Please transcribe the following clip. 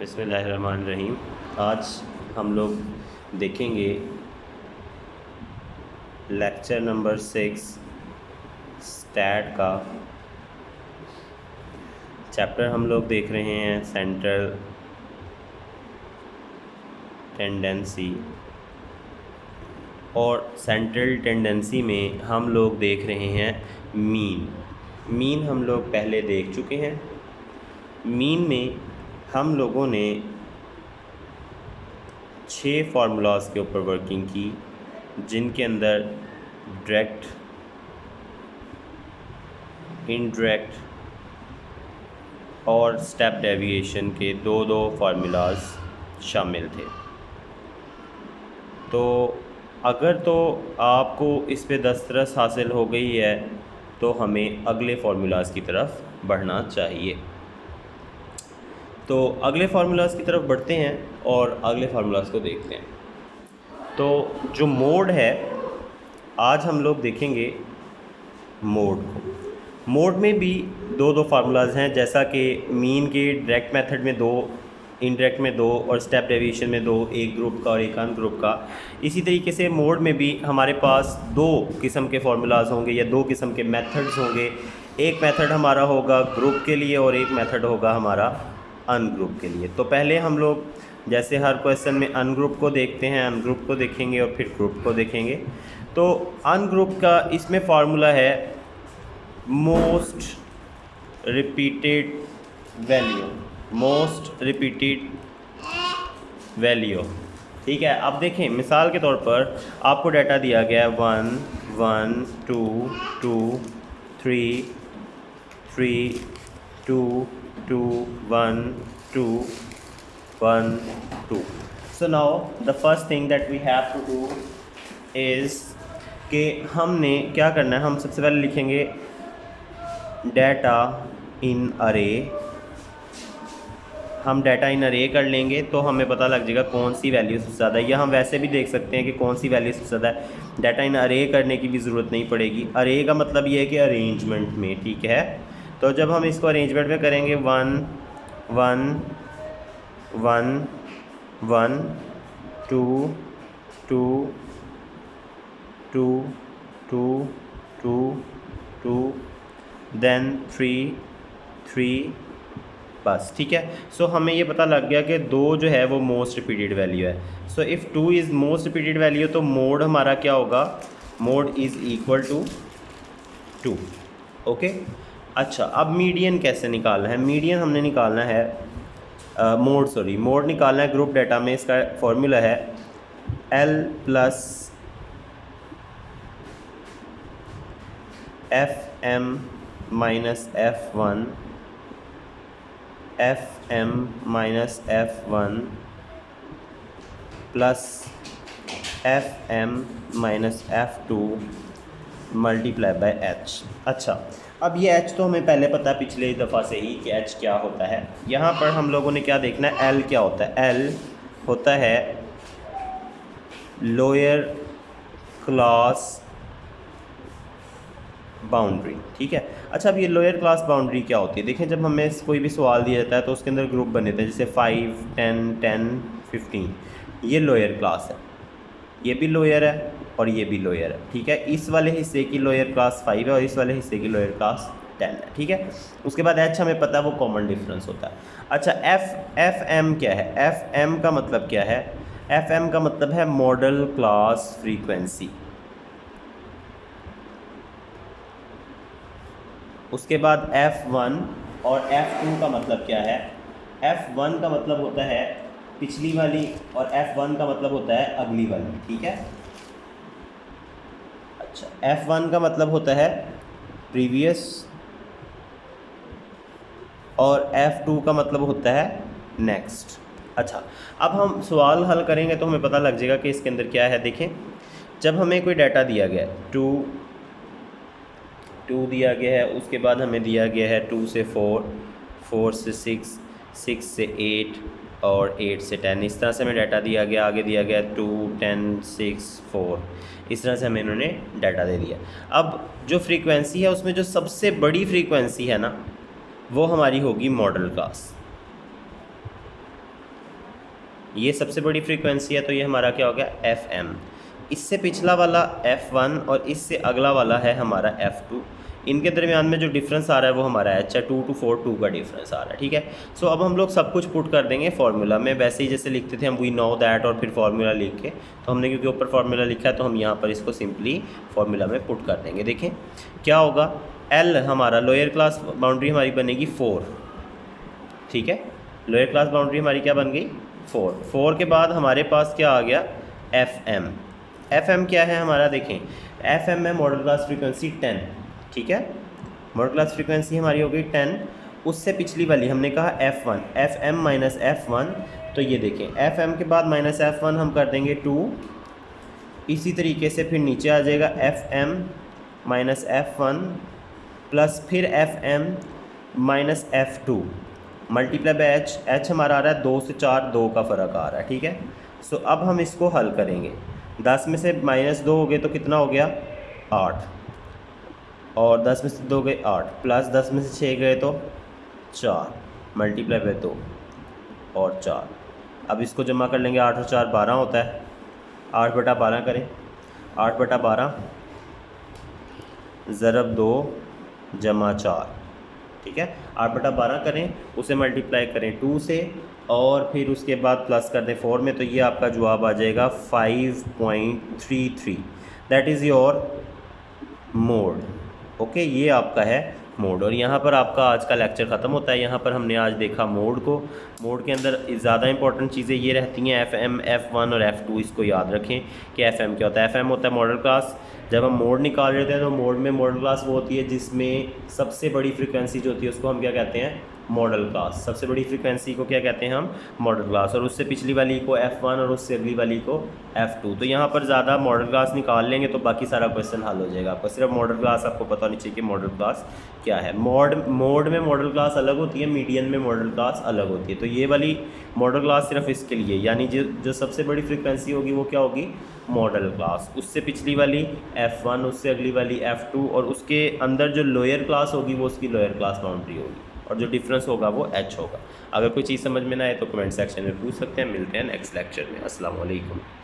बिस्मिल्लाहिर्रहमानिर्रहीम। आज हम लोग देखेंगे लेक्चर नंबर 6 स्टैट का चैप्टर। हम लोग देख रहे हैं सेंट्रल टेंडेंसी, और सेंट्रल टेंडेंसी में हम लोग देख रहे हैं मीन हम लोग पहले देख चुके हैं। मीन में हम लोगों ने 6 फार्मूलाज के ऊपर वर्किंग की, जिनके अंदर डायरेक्ट, इनडायरेक्ट और स्टेप डेविएशन के दो फार्मूलाज शामिल थे। तो अगर तो आपको इस पे दस्तरस हासिल हो गई है तो हमें अगले फार्मूलाज की तरफ बढ़ना चाहिए। तो अगले फार्मूलाज की तरफ बढ़ते हैं और अगले फार्मूलाज को देखते हैं। तो जो मोड है, आज हम लोग देखेंगे मोड को। मोड में भी दो फार्मूलाज हैं, जैसा कि मीन के डायरेक्ट मेथड में 2, इनडायरेक्ट में 2 और स्टेप डेविएशन में 2, एक ग्रुप का और एक अन ग्रुप का। इसी तरीके से मोड में भी हमारे पास 2 किस्म के फार्मूलाज होंगे या 2 किस्म के मेथड्स होंगे। एक मेथड हमारा होगा ग्रुप के लिए और एक मेथड होगा हमारा अन ग्रुप के लिए। तो पहले हम लोग जैसे हर क्वेश्चन में अन ग्रुप को देखते हैं, अन ग्रुप को देखेंगे और फिर ग्रुप को देखेंगे। तो अन ग्रुप का इसमें फार्मूला है मोस्ट रिपीटेड वैल्यू। ठीक है, अब देखें मिसाल के तौर पर आपको डाटा दिया गया है 1 1 2 2 3 3 2 2 1 2 1 2। So now the first thing that we have to do is कि हमने क्या करना है। हम सबसे पहले लिखेंगे डाटा इन अरे। हम डाटा इन अरे कर लेंगे तो हमें पता लग जाएगा कौन सी वैल्यू सबसे ज़्यादा है, या हम वैसे भी देख सकते हैं कि कौन सी वैल्यू सबसे ज़्यादा है। डाटा इन अरे करने की भी ज़रूरत नहीं पड़ेगी। अरे का मतलब ये है कि अरेंजमेंट में, ठीक है। तो जब हम इसको अरेंजमेंट में करेंगे 1 1 1 1 2 2 2 2 2 2 देन 3 3, बस ठीक है। सो हमें ये पता लग गया कि 2 जो है वो मोस्ट रिपीटेड वैल्यू है। So if 2 is most repeated value तो मोड हमारा क्या होगा, mode is equal to 2। Okay, अच्छा अब मीडियन कैसे निकालना है। मीडियन हमने निकालना है मोड निकालना है ग्रुप डाटा में। इसका फॉर्मूला है L plus FM minus F1 FM minus F1 plus FM minus F2 multiply by H। अच्छा, अब ये H तो हमें पहले पता है पिछले दफ़ा से ही कि H क्या होता है। यहाँ पर हम लोगों ने क्या देखना है, L क्या होता है। L होता है लोअर क्लास बाउंड्री, ठीक है। अच्छा, अब ये लोअर क्लास बाउंड्री क्या होती है। देखें, जब हमें कोई भी सवाल दिया जाता है तो उसके अंदर ग्रुप बने थे, जैसे 5 10 10 15। ये लोअर क्लास है, ये भी लोअर है और ये भी लोअर है, ठीक है। इस वाले हिस्से की लोअर क्लास 5 है और इस वाले हिस्से की लोअर क्लास 10 है, ठीक है। उसके बाद H हमें पता है वो कॉमन डिफरेंस होता है। अच्छा, FM क्या है। FM का मतलब क्या है। FM का मतलब है मॉडल क्लास फ्रीक्वेंसी। उसके बाद F1 और F2 का मतलब क्या है। F1 का मतलब होता है पिछली वाली और F1 का मतलब होता है अगली वाली, ठीक है। अच्छा, F1 का मतलब होता है प्रीवियस और F2 का मतलब होता है नेक्स्ट। अच्छा, अब हम सवाल हल करेंगे तो हमें पता लग जाएगा कि इसके अंदर क्या है। देखें, जब हमें कोई डाटा दिया गया है 2 दिया गया है, उसके बाद हमें दिया गया है 2 से 4, 4 से 6, 6 से 8 और 8 से 10। इस तरह से हमें डाटा दिया गया। आगे दिया गया 2 10 6 4। इस तरह से हमें इन्होंने डाटा दे दिया। अब जो फ्रीक्वेंसी है उसमें जो सबसे बड़ी फ्रीक्वेंसी है ना, वो हमारी होगी मॉडल क्लास। ये सबसे बड़ी फ्रीक्वेंसी है, तो ये हमारा क्या हो गया FM। इससे पिछला वाला F1 और इससे अगला वाला है हमारा F2। इनके दरमियान में जो डिफरेंस आ रहा है वो हमारा H है, 2 to 4 2 का डिफरेंस आ रहा है, ठीक है। सो अब हम लोग सब कुछ पुट कर देंगे फार्मूला में, वैसे ही जैसे लिखते थे हम वी नो दैट और फिर फार्मूला लिख के, तो हमने क्योंकि ऊपर फार्मूला लिखा है तो हम यहाँ पर इसको सिंपली फार्मूला में पुट कर देंगे। देखें क्या होगा, L हमारा लोअर क्लास बाउंड्री हमारी बनेगी 4, ठीक है। लोअर क्लास बाउंड्री हमारी क्या बन गई 4 के बाद हमारे पास क्या आ गया FM क्या है हमारा, देखें FM में मॉडल क्लास फ्रीक्वेंसी 10, ठीक है। मॉडल क्लास फ्रीक्वेंसी हमारी हो गई 10, उससे पिछली वाली हमने कहा F1, FM माइनस F1, तो ये देखें FM के बाद माइनस F1 हम कर देंगे 2, इसी तरीके से फिर नीचे आ जाएगा FM माइनस F1 प्लस फिर FM minus F2 multiply by H हमारा आ रहा है 2 से 4, 2 का फ़र्क आ रहा है, ठीक है। सो अब हम इसको हल करेंगे, 10 में से -2 हो गए तो कितना हो गया 8, और 10 में से 2 गए 8, प्लस 10 में से 6 गए तो 4 मल्टीप्लाई बाय 2 और 4। अब इसको जमा कर लेंगे, 8 और 4 12 होता है, 8 बटा 12 करें, 8 बटा 12 ज़रब 2 जमा 4, ठीक है। 8 बटा 12 करें, उसे मल्टीप्लाई करें 2 से और फिर उसके बाद प्लस कर दें 4 में, तो ये आपका जवाब आ जाएगा 5.33। That is your mode, okay. ये आपका है मोड, और यहाँ पर आपका आज का लेक्चर ख़त्म होता है। यहाँ पर हमने आज देखा मोड को। मोड के अंदर ज़्यादा इंपॉर्टेंट चीज़ें ये रहती हैं FM, F1 और F2। इसको याद रखें कि FM क्या होता है। FM होता है मॉडल क्लास। जब हम मोड निकाल रहे थे तो मोड में मॉडल क्लास वो होती है जिसमें सबसे बड़ी फ्रीक्वेंसी जो होती है उसको हम क्या कहते हैं, मॉडल क्लास। सबसे बड़ी फ्रीक्वेंसी को क्या कहते हैं हम, मॉडल क्लास, और उससे पिछली वाली को F1 और उससे अगली वाली को F2। तो यहाँ पर ज़्यादा मॉडल क्लास निकाल लेंगे तो बाकी सारा क्वेश्चन हल हो जाएगा। आपको सिर्फ मॉडल क्लास आपको पता होनी चाहिए कि मॉडल क्लास क्या है। मोड में मॉडल क्लास अलग होती है, मीडियन में मॉडल क्लास अलग होती है। तो ये वाली मॉडल क्लास सिर्फ इसके लिए, यानी जो सबसे बड़ी फ्रीक्वेंसी होगी वो क्या होगी, मॉडल क्लास। उससे पिछली वाली F1, उससे अगली वाली F2, और उसके अंदर जो लोअर क्लास होगी वो उसकी लोअर क्लास बाउंड्री होगी, और जो डिफरेंस होगा वो H होगा। अगर कोई चीज़ समझ में ना आए तो कमेंट सेक्शन में पूछ सकते हैं। मिलते हैं नेक्स्ट लेक्चर में। अस्सलाम वालेकुम।